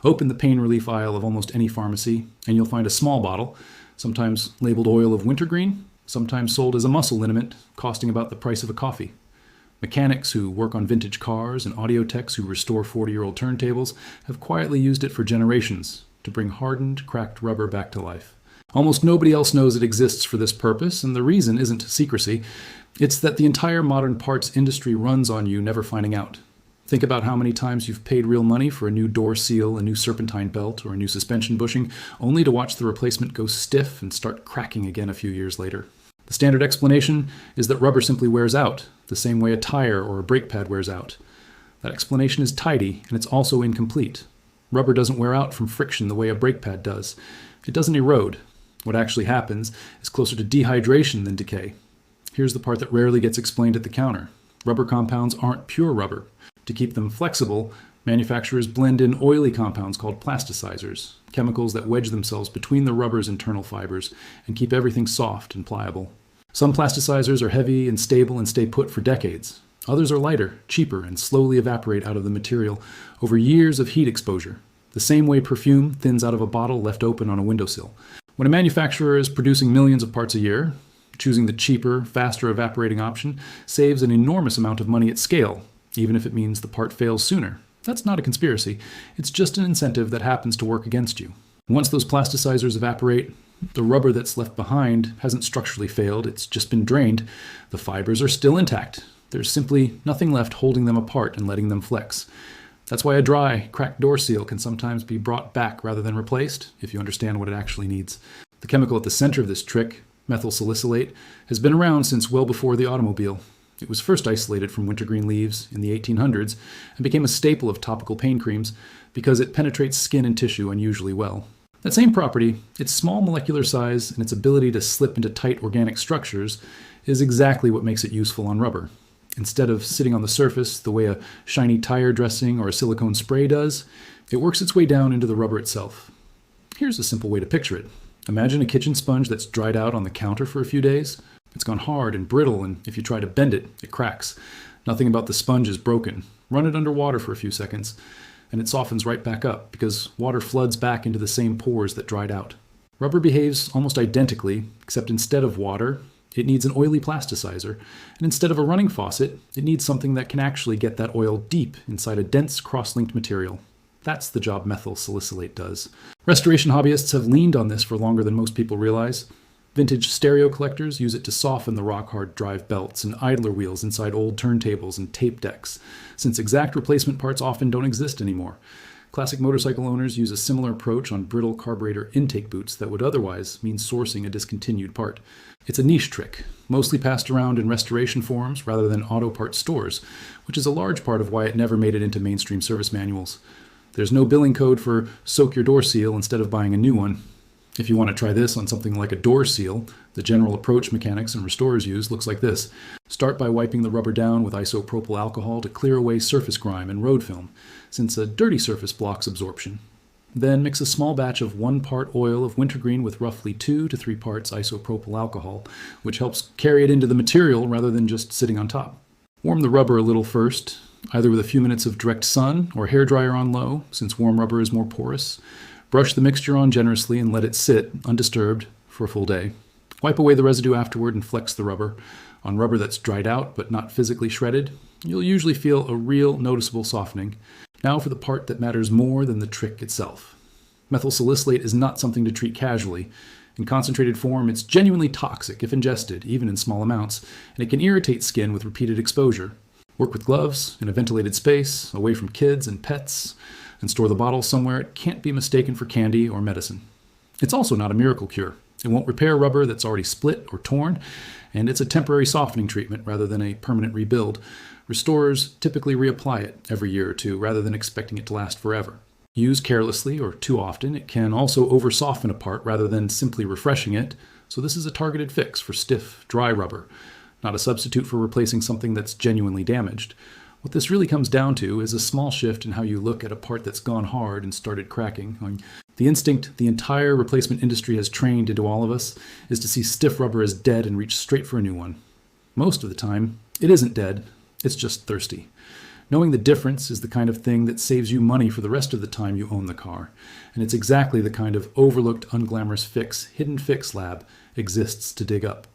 Open the pain relief aisle of almost any pharmacy, and you'll find a small bottle, sometimes labeled oil of wintergreen, sometimes sold as a muscle liniment, costing about the price of a coffee. Mechanics who work on vintage cars and audio techs who restore 40-year-old turntables have quietly used it for generations to bring hardened, cracked rubber back to life. Almost nobody else knows it exists for this purpose, and the reason isn't secrecy. It's that the entire modern parts industry runs on you never finding out. Think about how many times you've paid real money for a new door seal, a new serpentine belt, or a new suspension bushing, only to watch the replacement go stiff and start cracking again a few years later. The standard explanation is that rubber simply wears out, the same way a tire or a brake pad wears out. That explanation is tidy, and it's also incomplete. Rubber doesn't wear out from friction the way a brake pad does. It doesn't erode. What actually happens is closer to dehydration than decay. Here's the part that rarely gets explained at the counter. Rubber compounds aren't pure rubber. To keep them flexible, manufacturers blend in oily compounds called plasticizers, chemicals that wedge themselves between the rubber's internal fibers and keep everything soft and pliable. Some plasticizers are heavy and stable and stay put for decades. Others are lighter, cheaper, and slowly evaporate out of the material over years of heat exposure, the same way perfume thins out of a bottle left open on a windowsill. When a manufacturer is producing millions of parts a year, choosing the cheaper, faster evaporating option saves an enormous amount of money at scale, even if it means the part fails sooner. That's not a conspiracy. It's just an incentive that happens to work against you. Once those plasticizers evaporate, the rubber that's left behind hasn't structurally failed, it's just been drained. The fibers are still intact. There's simply nothing left holding them apart and letting them flex. That's why a dry, cracked door seal can sometimes be brought back rather than replaced, if you understand what it actually needs. The chemical at the center of this trick, methyl salicylate, has been around since well before the automobile. It was first isolated from wintergreen leaves in the 1800s and became a staple of topical pain creams because it penetrates skin and tissue unusually well. That same property, its small molecular size and its ability to slip into tight organic structures, is exactly what makes it useful on rubber. Instead of sitting on the surface the way a shiny tire dressing or a silicone spray does, it works its way down into the rubber itself. Here's a simple way to picture it. Imagine a kitchen sponge that's dried out on the counter for a few days. It's gone hard and brittle, and if you try to bend it, it cracks. Nothing about the sponge is broken. Run it under water for a few seconds, and it softens right back up because water floods back into the same pores that dried out. Rubber behaves almost identically, except instead of water, it needs an oily plasticizer, and instead of a running faucet, it needs something that can actually get that oil deep inside a dense cross-linked material. That's the job methyl salicylate does. Restoration hobbyists have leaned on this for longer than most people realize. Vintage stereo collectors use it to soften the rock-hard drive belts and idler wheels inside old turntables and tape decks, since exact replacement parts often don't exist anymore. Classic motorcycle owners use a similar approach on brittle carburetor intake boots that would otherwise mean sourcing a discontinued part. It's a niche trick, mostly passed around in restoration forums rather than auto parts stores, which is a large part of why it never made it into mainstream service manuals. There's no billing code for soak your door seal instead of buying a new one. If you want to try this on something like a door seal, the general approach mechanics and restorers use looks like this. Start by wiping the rubber down with isopropyl alcohol to clear away surface grime and road film, since a dirty surface blocks absorption. Then mix a small batch of 1 part oil of wintergreen with roughly 2 to 3 parts isopropyl alcohol, which helps carry it into the material rather than just sitting on top. Warm the rubber a little first, either with a few minutes of direct sun or hairdryer on low, since warm rubber is more porous. Brush the mixture on generously and let it sit, undisturbed, for a full day. Wipe away the residue afterward and flex the rubber. On rubber that's dried out but not physically shredded, you'll usually feel a real noticeable softening. Now for the part that matters more than the trick itself. Methyl salicylate is not something to treat casually. In concentrated form, it's genuinely toxic if ingested, even in small amounts, and it can irritate skin with repeated exposure. Work with gloves, in a ventilated space, away from kids and pets, and store the bottle somewhere it can't be mistaken for candy or medicine. It's also not a miracle cure. It won't repair rubber that's already split or torn, and it's a temporary softening treatment rather than a permanent rebuild. Restorers typically reapply it every year or two rather than expecting it to last forever. Used carelessly or too often, it can also over-soften a part rather than simply refreshing it, so this is a targeted fix for stiff, dry rubber, not a substitute for replacing something that's genuinely damaged. What this really comes down to is a small shift in how you look at a part that's gone hard and started cracking. The instinct the entire replacement industry has trained into all of us is to see stiff rubber as dead and reach straight for a new one. Most of the time, it isn't dead, it's just thirsty. Knowing the difference is the kind of thing that saves you money for the rest of the time you own the car. And it's exactly the kind of overlooked, unglamorous fix Hidden Fix Lab exists to dig up.